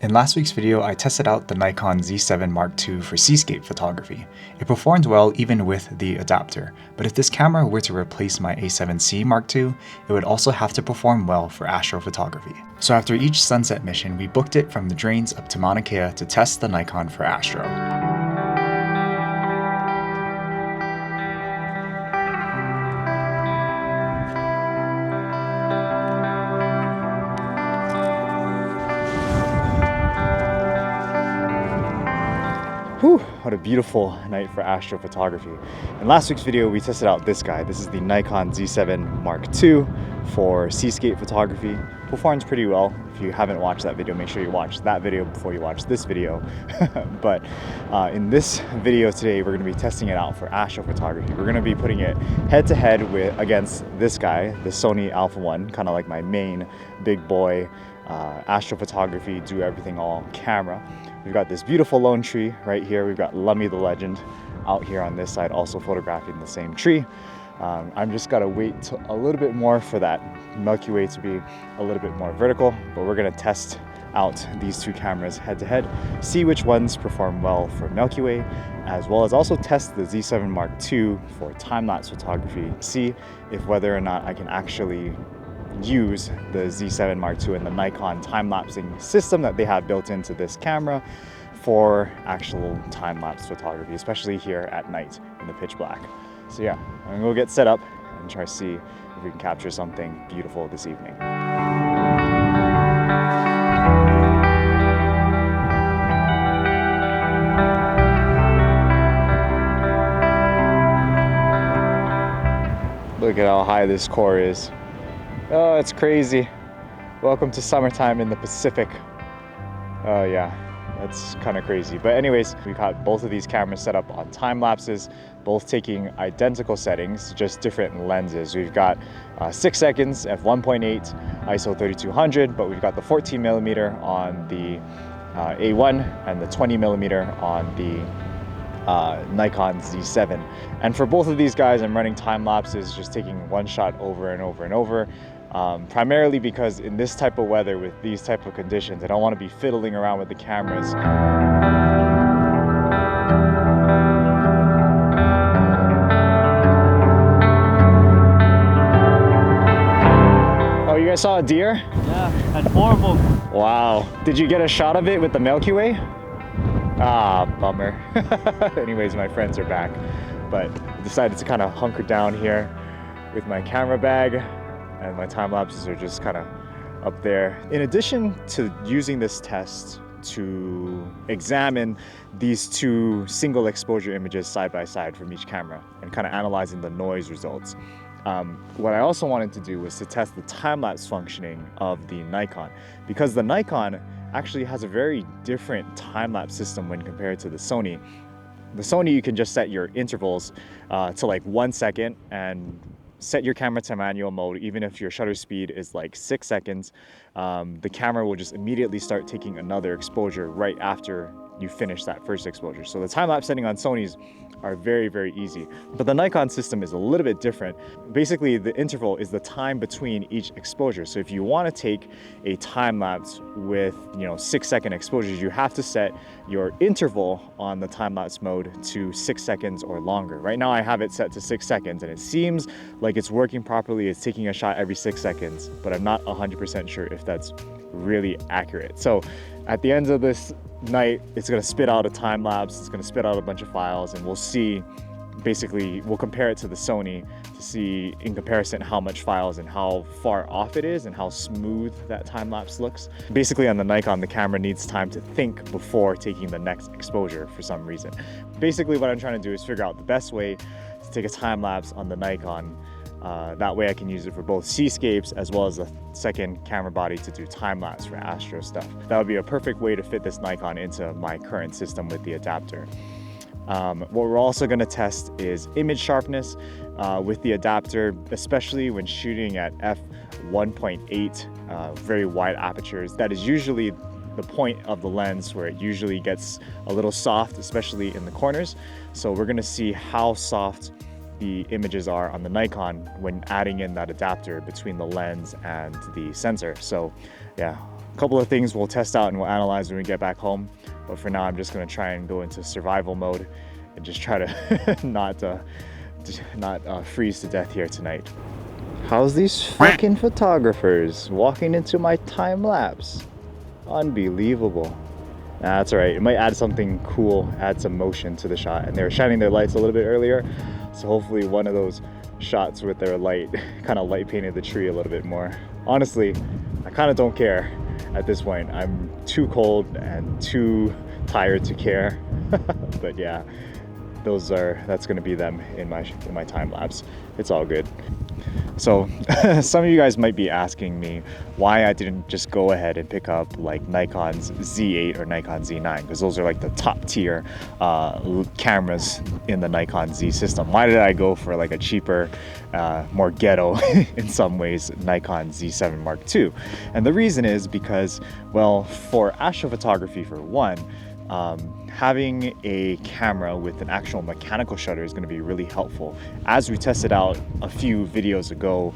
In last week's video, I tested out the Nikon Z7 Mark II for seascape photography. It performed well even with the adapter, but if this camera were to replace my A7C Mark II, it would also have to perform well for astrophotography. So after each sunset mission, we booked it from the drains up to Mauna Kea to test the Nikon for astro. Whew, what a beautiful night for astrophotography. In last week's video, we tested out this guy. This is the Nikon Z7 Mark II for seascape photography. Performs pretty well. If you haven't watched that video, make sure you watch that video before you watch this video. But in this video today, we're going to be testing it out for astrophotography. We're going to be putting it head-to-head against this guy, the Sony Alpha 1, kind of like my main big boy astrophotography, do everything all camera. We've got this beautiful lone tree right here. We've got Lummy the Legend out here on this side, also photographing the same tree. I'm just gotta wait a little bit more for that Milky Way to be a little bit more vertical, but we're gonna test out these two cameras head to head, see which ones perform well for Milky Way, as well as also test the Z7 Mark II for time-lapse photography, see if whether or not I can actually use the Z7 Mark II and the Nikon time-lapsing system that they have built into this camera for actual time-lapse photography, especially here at night in the pitch black. So yeah, I'm gonna go get set up and try to see if we can capture something beautiful this evening. Look at how high this core is. Oh, it's crazy. Welcome to summertime in the Pacific. Oh yeah, that's kind of crazy. But anyways, we've got both of these cameras set up on time lapses, both taking identical settings, just different lenses. We've got 6 seconds f1.8, ISO 3200, but we've got the 14mm on the A1 and the 20mm on the Nikon Z7. And for both of these guys, I'm running time lapses, just taking one shot over and over and over. Primarily because in this type of weather with these type of conditions, I don't want to be fiddling around with the cameras. Oh, you guys saw a deer? Yeah, had 4 of them. Wow. Did you get a shot of it with the Milky Way? Ah, bummer. Anyways, my friends are back, but I decided to kind of hunker down here with my camera bag, and my time lapses are just kind of up there. In addition to using this test to examine these two single exposure images side by side from each camera and kind of analyzing the noise results, what I also wanted to do was to test the time-lapse functioning of the Nikon, because the Nikon actually has a very different time-lapse system when compared to the Sony. The Sony, you can just set your intervals to like 1 second and set your camera to manual mode. Even if your shutter speed is like 6 seconds, the camera will just immediately start taking another exposure right after you finish that first exposure. So the time-lapse setting on Sony's are very, very easy. But the Nikon system is a little bit different. Basically, the interval is the time between each exposure. So if you want to take a time-lapse with 6 second exposures, you have to set your interval on the time-lapse mode to 6 seconds or longer. Right now I have it set to 6 seconds and it seems like it's working properly. It's taking a shot every 6 seconds, but I'm not 100% sure if that's really accurate. So at the end of this night, it's going to spit out a time lapse, it's going to spit out a bunch of files, and we'll see, basically we'll compare it to the Sony to see in comparison how much files and how far off it is and how smooth that time lapse looks. Basically on the Nikon, the camera needs time to think before taking the next exposure for some reason. Basically what I'm trying to do is figure out the best way to take a time lapse on the Nikon. That way I can use it for both seascapes as well as a second camera body to do time-lapse for astro stuff. That would be a perfect way to fit this Nikon into my current system with the adapter. What we're also going to test is image sharpness with the adapter, especially when shooting at f1.8, very wide apertures. That is usually the point of the lens where it usually gets a little soft, especially in the corners. So we're going to see how soft the images are on the Nikon when adding in that adapter between the lens and the sensor. So yeah, A couple of things we'll test out and we'll analyze when we get back home. But for now, I'm just gonna try and go into survival mode and just try to not freeze to death here tonight. How's these fucking photographers walking into my time lapse? Unbelievable. Nah, that's all right. It might add something cool, add some motion to the shot. And they were shining their lights a little bit earlier, so hopefully one of those shots with their light kind of light painted the tree a little bit more. Honestly, I kind of don't care at this point. I'm too cold and too tired to care. But yeah, that's gonna be them in my time lapse. It's all good. So some of you guys might be asking me why I didn't just go ahead and pick up like Nikon's Z8 or Nikon Z9, because those are like the top tier cameras in the Nikon Z system. Why did I go for like a cheaper, more ghetto in some ways, Nikon Z7 Mark II? And the reason is because, well, for astrophotography for one, having a camera with an actual mechanical shutter is going to be really helpful. As we tested out a few videos ago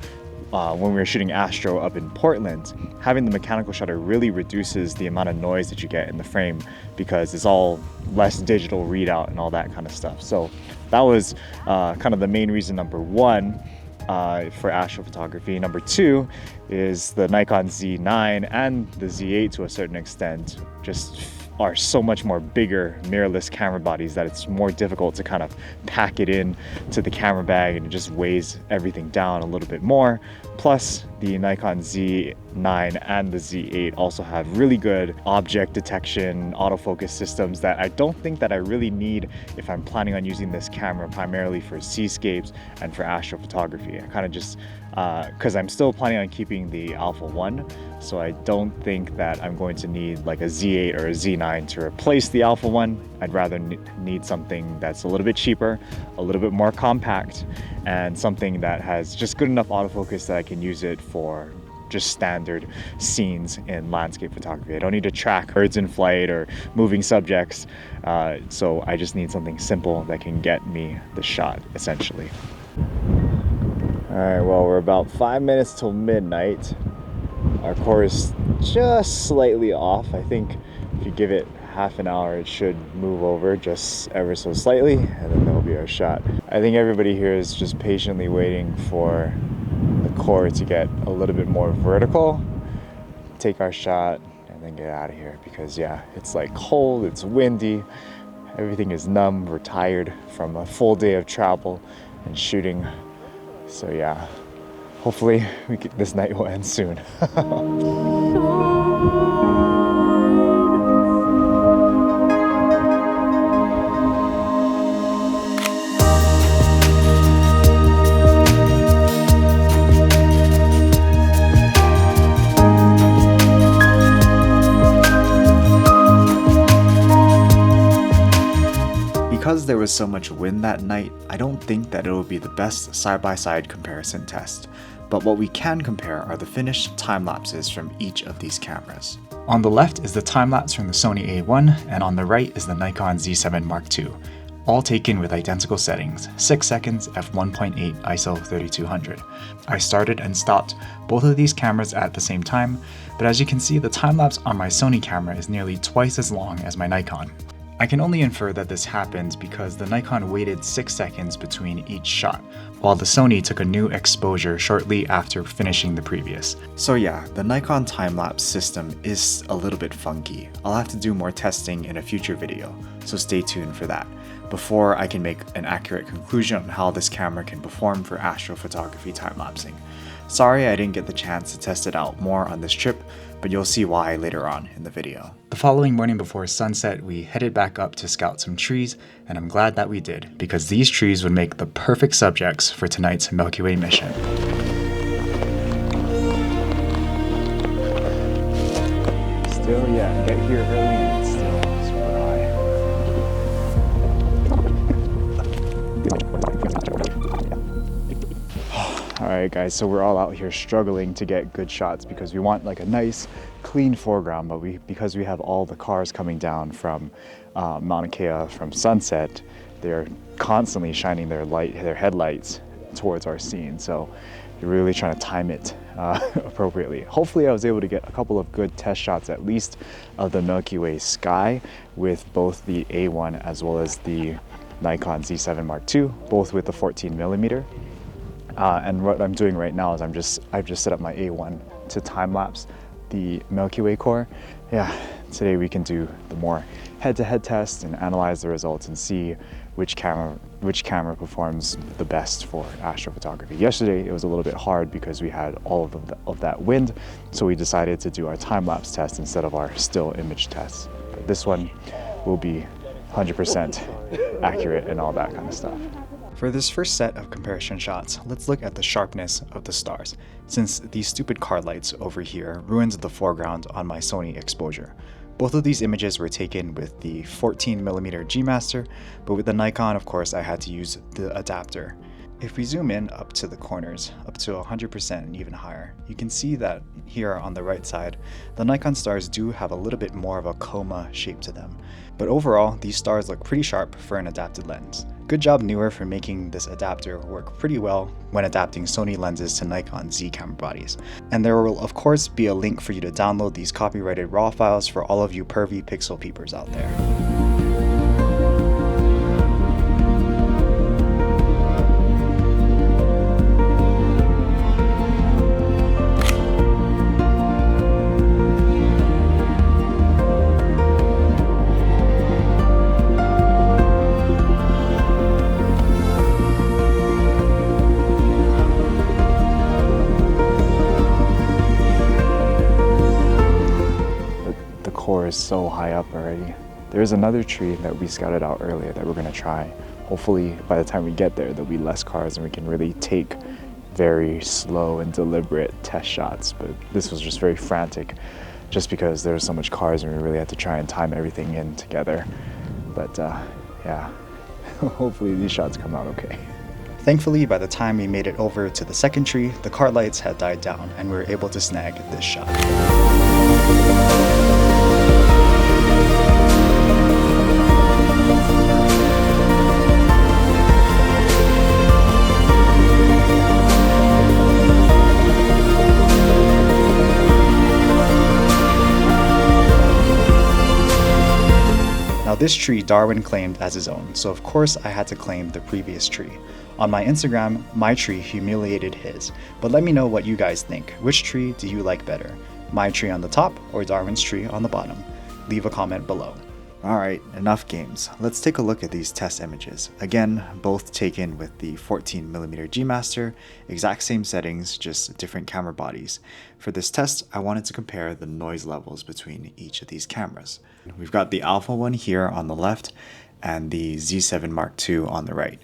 when we were shooting Astro up in Portland, having the mechanical shutter really reduces the amount of noise that you get in the frame because it's all less digital readout and all that kind of stuff. So that was kind of the main reason, number one, for astrophotography. Number two is the Nikon Z9 and the Z8 to a certain extent just are so much more bigger mirrorless camera bodies that it's more difficult to kind of pack it in to the camera bag, and it just weighs everything down a little bit more. Plus the Nikon Z9 and the Z8 also have really good object detection autofocus systems that I don't think that I really need if I'm planning on using this camera primarily for seascapes and for astrophotography. I kind of just because I'm still planning on keeping the Alpha 1, so I don't think that I'm going to need like a Z8 or a Z9 to replace the Alpha 1. I'd rather need something that's a little bit cheaper, a little bit more compact, and something that has just good enough autofocus that I can use it for just standard scenes in landscape photography. I don't need to track birds in flight or moving subjects, so I just need something simple that can get me the shot, essentially. All right, well, we're about 5 minutes till midnight. Our course just slightly off. I think if you give it half an hour, it should move over just ever so slightly, and then there'll be our shot. I think everybody here is just patiently waiting for the core to get a little bit more vertical, take our shot, and then get out of here, because yeah, it's like cold, it's windy, everything is numb, we're tired from a full day of travel and shooting. So yeah, hopefully this night will end soon. Because there was so much wind that night, I don't think that it will be the best side-by-side comparison test, but what we can compare are the finished time lapses from each of these cameras. On the left is the time lapse from the Sony A1, and on the right is the Nikon Z7 Mark II, all taken with identical settings, 6 seconds f1.8 ISO 3200. I started and stopped both of these cameras at the same time, but as you can see, the time lapse on my Sony camera is nearly twice as long as my Nikon. I can only infer that this happens because the Nikon waited 6 seconds between each shot, while the Sony took a new exposure shortly after finishing the previous. So yeah, the Nikon time-lapse system is a little bit funky. I'll have to do more testing in a future video, so stay tuned for that, before I can make an accurate conclusion on how this camera can perform for astrophotography time-lapsing. Sorry I didn't get the chance to test it out more on this trip, but you'll see why later on in the video. The following morning before sunset, we headed back up to scout some trees, and I'm glad that we did, because these trees would make the perfect subjects for tonight's Milky Way mission. Still, yeah, get here early and it's still super high. Alright guys, so we're all out here struggling to get good shots because we want like a nice clean foreground, but because we have all the cars coming down from Mauna Kea from sunset, they're constantly shining their headlights towards our scene. So you're really trying to time it appropriately. Hopefully I was able to get a couple of good test shots at least of the Milky Way sky with both the A1 as well as the Nikon Z7 Mark II, both with the 14mm. And what I'm doing right now is I've just set up my A1 to time lapse the Milky Way core. Yeah, today we can do the more head-to-head test and analyze the results and see which camera performs the best for astrophotography. Yesterday it was a little bit hard because we had all of that wind, so we decided to do our time-lapse test instead of our still image test. But this one will be 100% accurate and all that kind of stuff. For this first set of comparison shots, let's look at the sharpness of the stars, since these stupid car lights over here ruined the foreground on my Sony exposure. Both of these images were taken with the 14mm G Master, but with the Nikon, of course, I had to use the adapter. If we zoom in up to the corners, up to 100% and even higher, you can see that here on the right side, the Nikon stars do have a little bit more of a coma shape to them. But overall, these stars look pretty sharp for an adapted lens. Good job Newer for making this adapter work pretty well when adapting Sony lenses to Nikon Z camera bodies. And there will of course be a link for you to download these copyrighted RAW files for all of you pervy pixel peepers out there. Is so high up already. There's another tree that we scouted out earlier that we're going to try. Hopefully by the time we get there, there'll be less cars and we can really take very slow and deliberate test shots. But this was just very frantic just because there was so much cars and we really had to try and time everything in together. But yeah, hopefully these shots come out okay. Thankfully, by the time we made it over to the second tree, the car lights had died down and we were able to snag this shot. Now this tree Darwin claimed as his own, so of course I had to claim the previous tree. On my Instagram, my tree humiliated his, but let me know what you guys think. Which tree do you like better? My tree on the top or Darwin's tree on the bottom? Leave a comment below. Alright, enough games. Let's take a look at these test images. Again, both taken with the 14mm G Master, exact same settings, just different camera bodies. For this test, I wanted to compare the noise levels between each of these cameras. We've got the Alpha one here on the left and the Z7 Mark II on the right.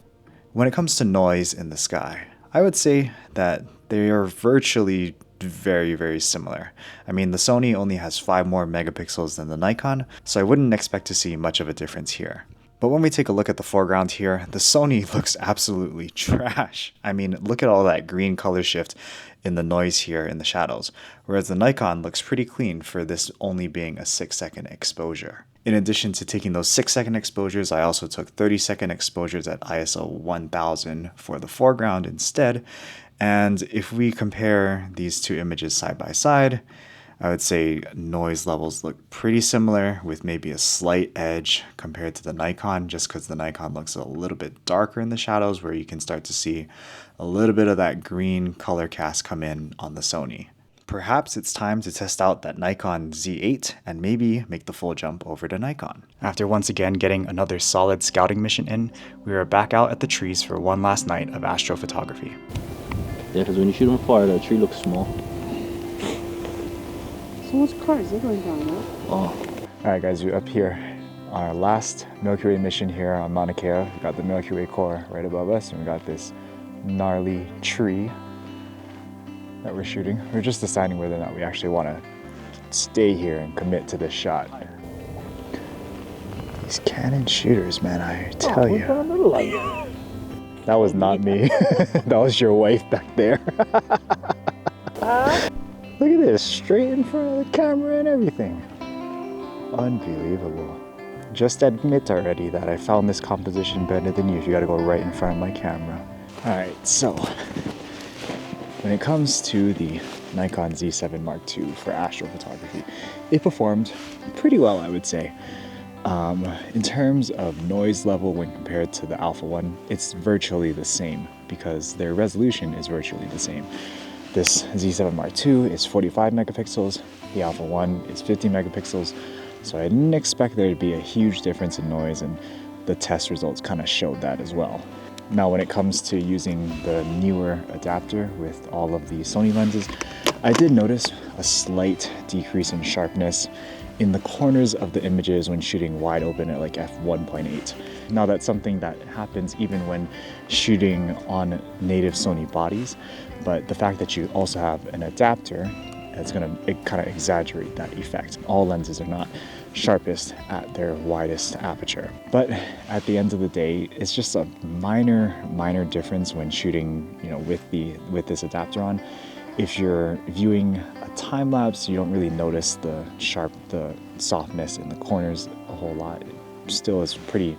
When it comes to noise in the sky, I would say that they are virtually very similar. I mean, the Sony only has 5 more megapixels than the Nikon, so I wouldn't expect to see much of a difference here. But when we take a look at the foreground here, the Sony looks absolutely trash. I mean, look at all that green color shift in the noise here in the shadows, whereas the Nikon looks pretty clean for this only being a 6-second exposure. In addition to taking those 6-second exposures, I also took 30-second exposures at ISO 1000 for the foreground instead. And if we compare these two images side by side, I would say noise levels look pretty similar with maybe a slight edge compared to the Nikon, just because the Nikon looks a little bit darker in the shadows where you can start to see a little bit of that green color cast come in on the Sony. Perhaps it's time to test out that Nikon Z8 and maybe make the full jump over to Nikon. After once again getting another solid scouting mission in, we are back out at the trees for one last night of astrophotography. Yeah, because when you shoot them far, the tree looks small. So much cars, they're going down there. Oh. Alright guys, we're up here on our last Milky Way mission here on Mauna Kea. We've got the Milky Way core right above us and we got this gnarly tree that we're shooting. We're just deciding whether or not we actually want to stay here and commit to this shot. These Canon shooters, man, I tell you. That was not me. That was your wife back there. Look at this, straight in front of the camera and everything. Unbelievable. Just admit already that I found this composition better than you if you gotta go right in front of my camera. Alright, so When it comes to the Nikon Z7 Mark II for astrophotography, it performed pretty well, I would say. In terms of noise level when compared to the Alpha 1, it's virtually the same because their resolution is virtually the same. This Z7 Mark II is 45 megapixels, the Alpha 1 is 50 megapixels, so I didn't expect there to be a huge difference in noise, and the test results kind of showed that as well. Now, when it comes to using the newer adapter with all of the Sony lenses, I did notice a slight decrease in sharpness in the corners of the images when shooting wide open at like f1.8. Now, that's something that happens even when shooting on native Sony bodies, but the fact that you also have an adapter, it's going to kind of exaggerate that effect. All lenses are not sharpest at their widest aperture. But at the end of the day, it's just a minor difference when shooting, with this adapter on. If you're viewing a time lapse, you don't really notice the softness in the corners a whole lot. It still is pretty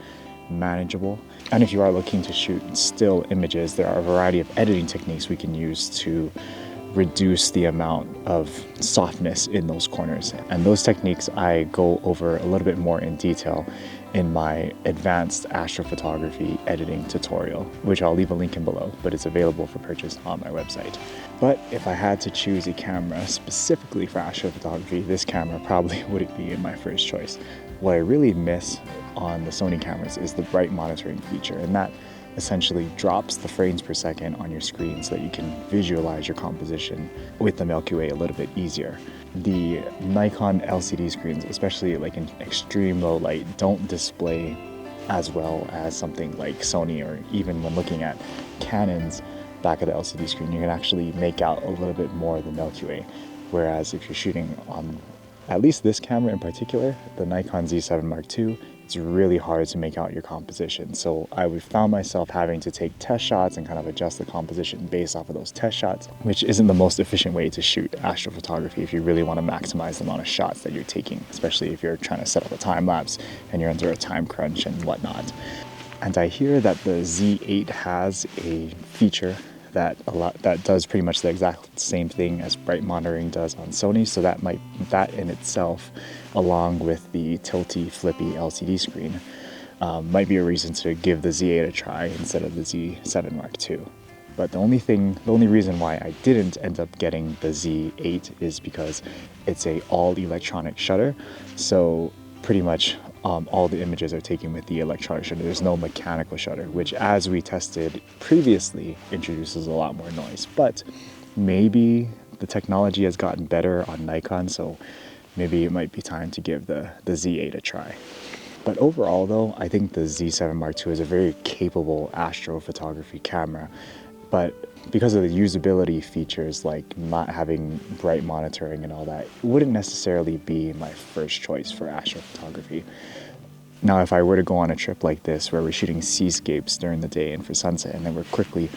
manageable. And if you are looking to shoot still images, there are a variety of editing techniques we can use to reduce the amount of softness in those corners. And those techniques I go over a little bit more in detail in my advanced astrophotography editing tutorial, which I'll leave a link in below, but it's available for purchase on my website. But if I had to choose a camera specifically for astrophotography, this camera probably wouldn't be in my first choice. What I really miss on the Sony cameras is the bright monitoring feature, and that essentially drops the frames per second on your screen so that you can visualize your composition with the Milky Way a little bit easier. The Nikon LCD screens, especially like in extreme low light, don't display as well as something like Sony, or even when looking at Canon's back of the LCD screen, you can actually make out a little bit more of the Milky Way. Whereas if you're shooting on at least this camera in particular, the Nikon Z7 Mark II, it's really hard to make out your composition. So I found myself having to take test shots and kind of adjust the composition based off of those test shots, which isn't the most efficient way to shoot astrophotography if you really want to maximize the amount of shots that you're taking, especially if you're trying to set up a time lapse and you're under a time crunch and whatnot. And I hear that the Z8 has a feature that does pretty much the exact same thing as bright monitoring does on Sony, so that in itself, along with the tilty flippy LCD screen, might be a reason to give the Z8 a try instead of the Z7 Mark II. But the only reason why I didn't end up getting the Z8 is because it's a all electronic shutter, so pretty much all the images are taken with the electronic shutter. There's no mechanical shutter, which, as we tested previously, introduces a lot more noise. But maybe the technology has gotten better on Nikon, so maybe it might be time to give the Z8 a try. But overall though, I think the Z7 Mark II is a very capable astrophotography camera, but because of the usability features like not having bright monitoring and all that, it wouldn't necessarily be my first choice for astrophotography. Now, if I were to go on a trip like this where we're shooting seascapes during the day and for sunset, and then we're quickly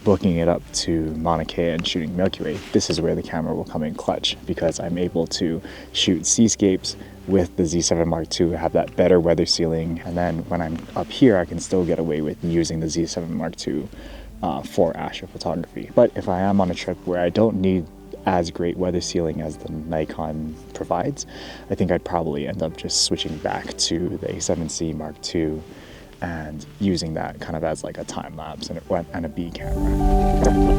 booking it up to Mauna Kea and shooting Milky Way, this is where the camera will come in clutch, because I'm able to shoot seascapes with the Z7 Mark II, have that better weather sealing, and then when I'm up here, I can still get away with using the Z7 Mark II for astrophotography. But if I am on a trip where I don't need as great weather sealing as the Nikon provides, I think I'd probably end up just switching back to the A7C Mark II and using that kind of as like a time lapse and a B camera.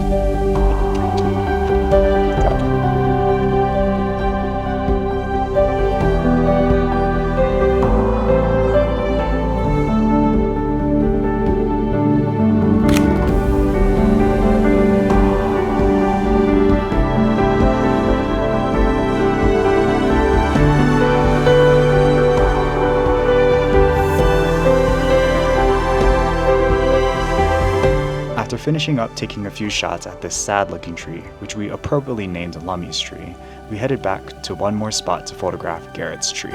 After finishing up taking a few shots at this sad-looking tree, which we appropriately named Lummy's tree, we headed back to one more spot to photograph Garrett's tree.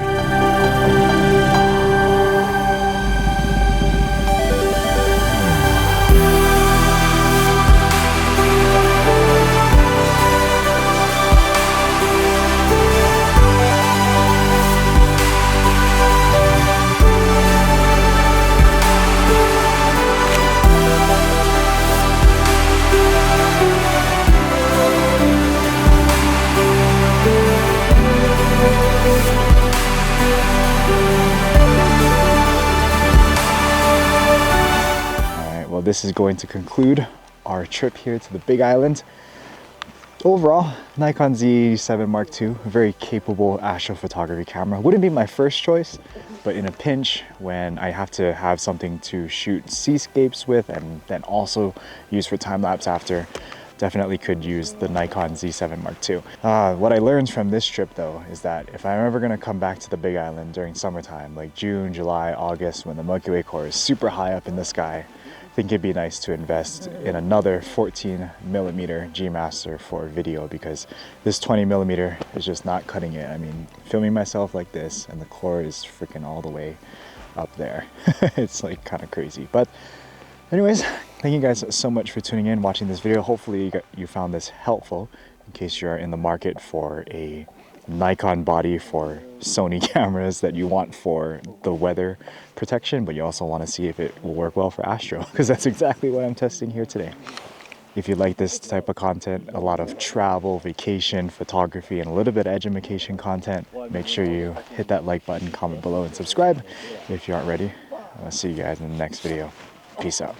this is going to conclude our trip here to the Big Island. Overall, Nikon Z7 Mark II, a very capable astrophotography camera. Wouldn't be my first choice, but in a pinch, when I have to have something to shoot seascapes with and then also use for time-lapse after, definitely could use the Nikon Z7 Mark II. What I learned from this trip though, is that if I'm ever gonna come back to the Big Island during summertime, like June, July, August, when the Milky Way core is super high up in the sky, I think it'd be nice to invest in another 14mm G Master for video, because this 20mm is just not cutting it. I mean, filming myself like this and the core is freaking all the way up there. It's like kind of crazy. But anyways, thank you guys so much for tuning in, watching this video. Hopefully you found this helpful in case you're in the market for a Nikon body for Sony cameras that you want for the weather protection, but you also want to see if it will work well for Astro, because that's exactly what I'm testing here today. If you like this type of content, a lot of travel, vacation, photography, and a little bit of education content, make sure you hit that like button, comment below, and subscribe if you aren't ready. I'll see you guys in the next video. Peace out.